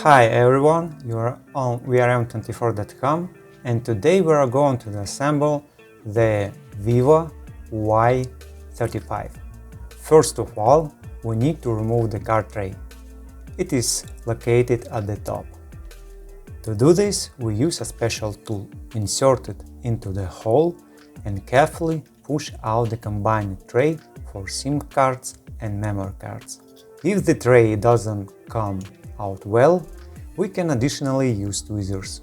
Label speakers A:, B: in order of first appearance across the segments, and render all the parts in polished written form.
A: Hi everyone, we are Y34.com and today we are going to assemble the vivo Y35. First of all, we need to remove the card tray. It is located at the top. To do this, we use a special tool, insert it into the hole and carefully push out the combined tray for SIM cards and memory cards. If the tray doesn't come out well, we can additionally use tweezers.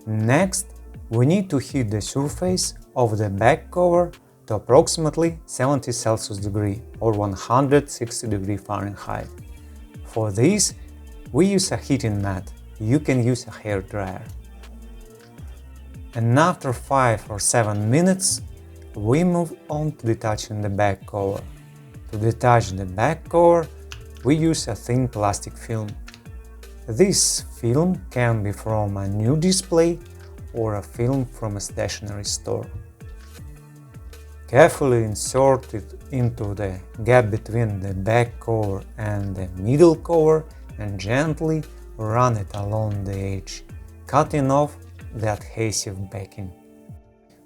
A: Next, we need to heat the surface of the back cover to approximately 70 Celsius degree or 160 degree Fahrenheit. For this, we use a heating mat. You can use a hair dryer. And after 5 or 7 minutes, we move on to detaching the back cover. To detach the back cover, we use a thin plastic film. This film can be from a new display or a film from a stationery store. Carefully insert it into the gap between the back cover and the middle cover and gently run it along the edge, cutting off the adhesive backing.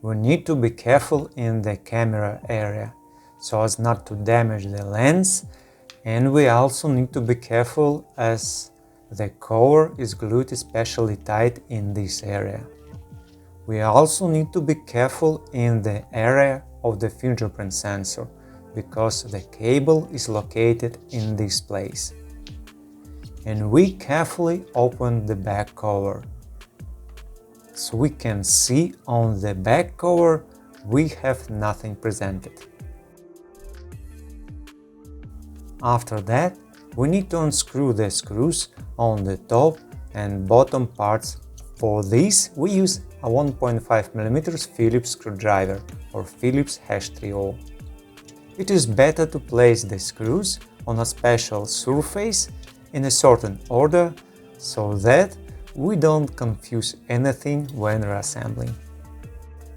A: We need to be careful in the camera area so as not to damage the lens, and we also need to be careful as the cover is glued especially tight in this area. We also need to be careful in the area of the fingerprint sensor because the cable is located in this place. And we carefully open the back cover. So we can see on the back cover we have nothing presented. After that, we need to unscrew the screws on the top and bottom parts. For this, we use a 1.5 mm Phillips screwdriver or Phillips #30. It is better to place the screws on a special surface in a certain order so that we don't confuse anything when reassembling.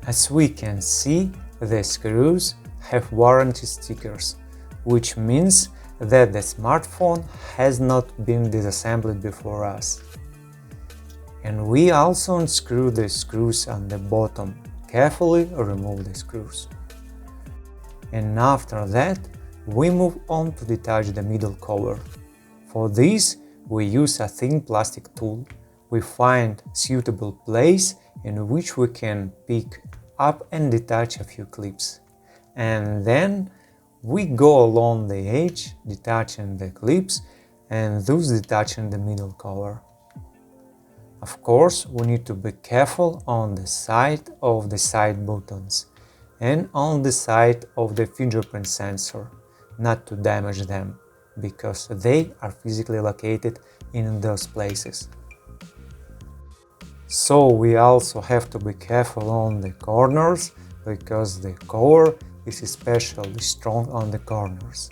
A: As we can see, the screws have warranty stickers, which means that the smartphone has not been disassembled before us. And we also unscrew the screws on the bottom, carefully remove the screws. And after that, we move on to detach the middle cover. For this, we use a thin plastic tool. We find suitable place in which we can pick up and detach a few clips. And then we go along the edge, detaching the clips and thus detaching the middle cover. Of course, we need to be careful on the side of the side buttons and on the side of the fingerprint sensor, not to damage them, because they are physically located in those places. So we also have to be careful on the corners, because the cover is especially strong on the corners.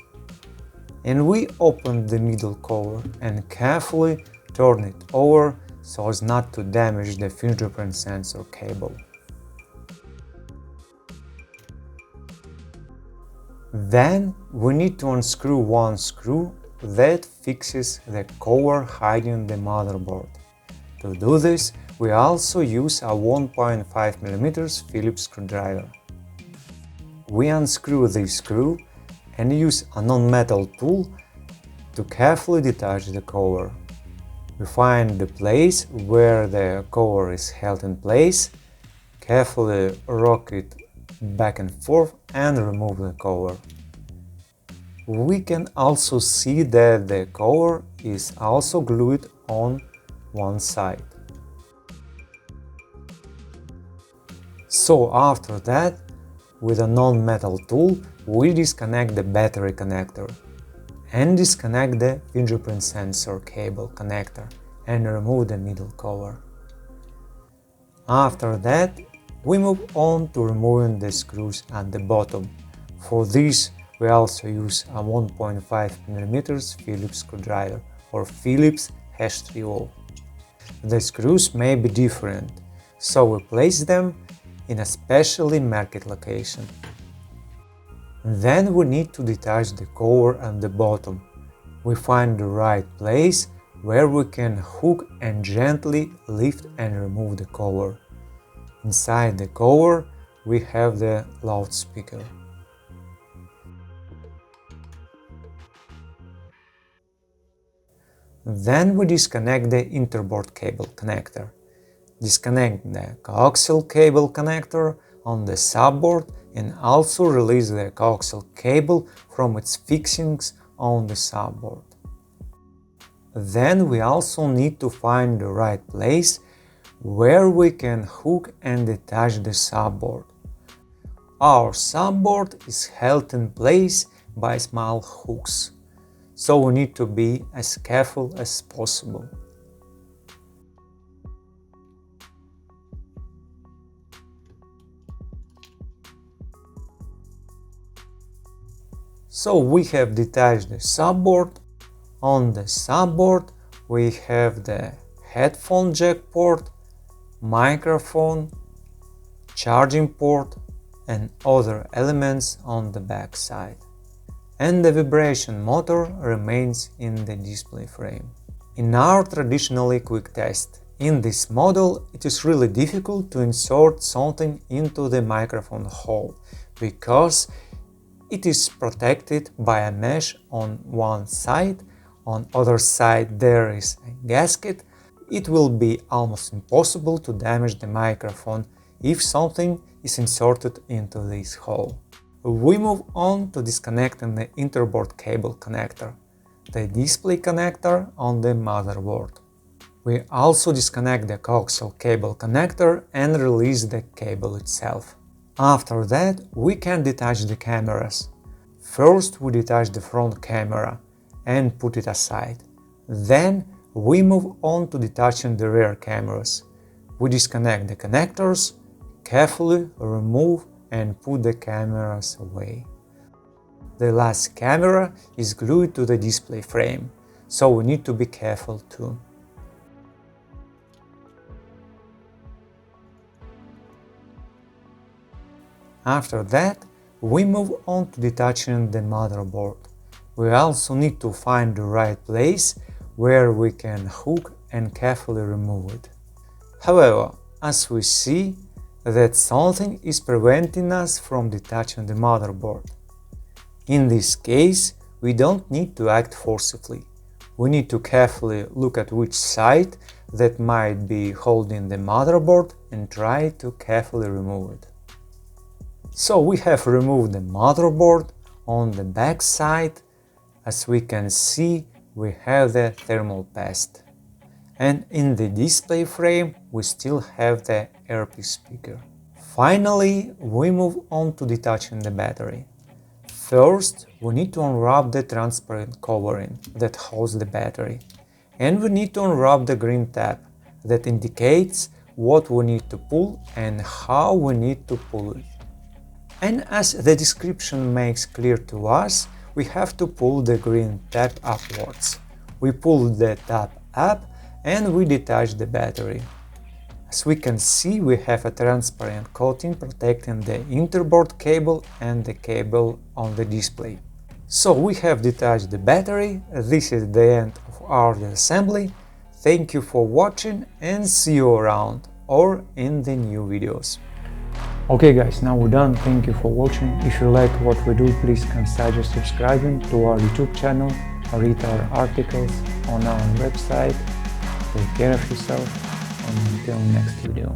A: And we open the middle cover and carefully turn it over so as not to damage the fingerprint sensor cable. Then we need to unscrew one screw that fixes the cover hiding the motherboard. To do this, we also use a 1.5 mm Phillips screwdriver. We unscrew this screw and use a non-metal tool to carefully detach the cover. We find the place where the cover is held in place, carefully rock it back and forth and remove the cover. We can also see that the cover is also glued on one side. So after that, with a non-metal tool, we disconnect the battery connector and disconnect the fingerprint sensor cable connector and remove the middle cover. After that, we move on to removing the screws at the bottom. For this, we also use a 1.5 mm Phillips screwdriver or Phillips #30. The screws may be different, so we place them in a specially marked location. Then we need to detach the cover at the bottom. We find the right place where we can hook and gently lift and remove the cover. Inside the cover we have the loudspeaker. Then we disconnect the interboard cable connector. Disconnect the coaxial cable connector on the subboard and also release the coaxial cable from its fixings on the subboard. Then we also need to find the right place where we can hook and detach the subboard. Our subboard is held in place by small hooks, so we need to be as careful as possible. So we have detached the subboard. On the subboard we have the headphone jack port, microphone, charging port and other elements on the back side. And the vibration motor remains in the display frame. In our traditionally quick test, in this model it is really difficult to insert something into the microphone hole because it is protected by a mesh on one side, on other side there is a gasket. It will be almost impossible to damage the microphone if something is inserted into this hole. We move on to disconnecting the interboard cable connector, the display connector on the motherboard. We also disconnect the coaxial cable connector and release the cable itself. After that, we can detach the cameras. First we detach the front camera and put it aside. Then we move on to detaching the rear cameras. We disconnect the connectors, carefully remove and put the cameras away. The last camera is glued to the display frame, so we need to be careful too. After that, we move on to detaching the motherboard. We also need to find the right place where we can hook and carefully remove it. However, as we see, that something is preventing us from detaching the motherboard. In this case, we don't need to act forcibly. We need to carefully look at which side that might be holding the motherboard and try to carefully remove it. So we have removed the motherboard. On the back side, as we can see, we have the thermal paste. And in the display frame we still have the earpiece speaker. Finally, we move on to detaching the battery. First, we need to unwrap the transparent covering that holds the battery. And we need to unwrap the green tab that indicates what we need to pull and how we need to pull it. And as the description makes clear to us, we have to pull the green tab upwards. We pull the tab up and we detach the battery. As we can see, we have a transparent coating protecting the interboard cable and the cable on the display. So we have detached the battery. This is the end of our disassembly. Thank you for watching and see you around or in the new videos. Okay guys, now we're done. Thank you for watching. If you like what we do, please consider subscribing to our YouTube channel, read our articles on our website. Take care of yourself and until next video.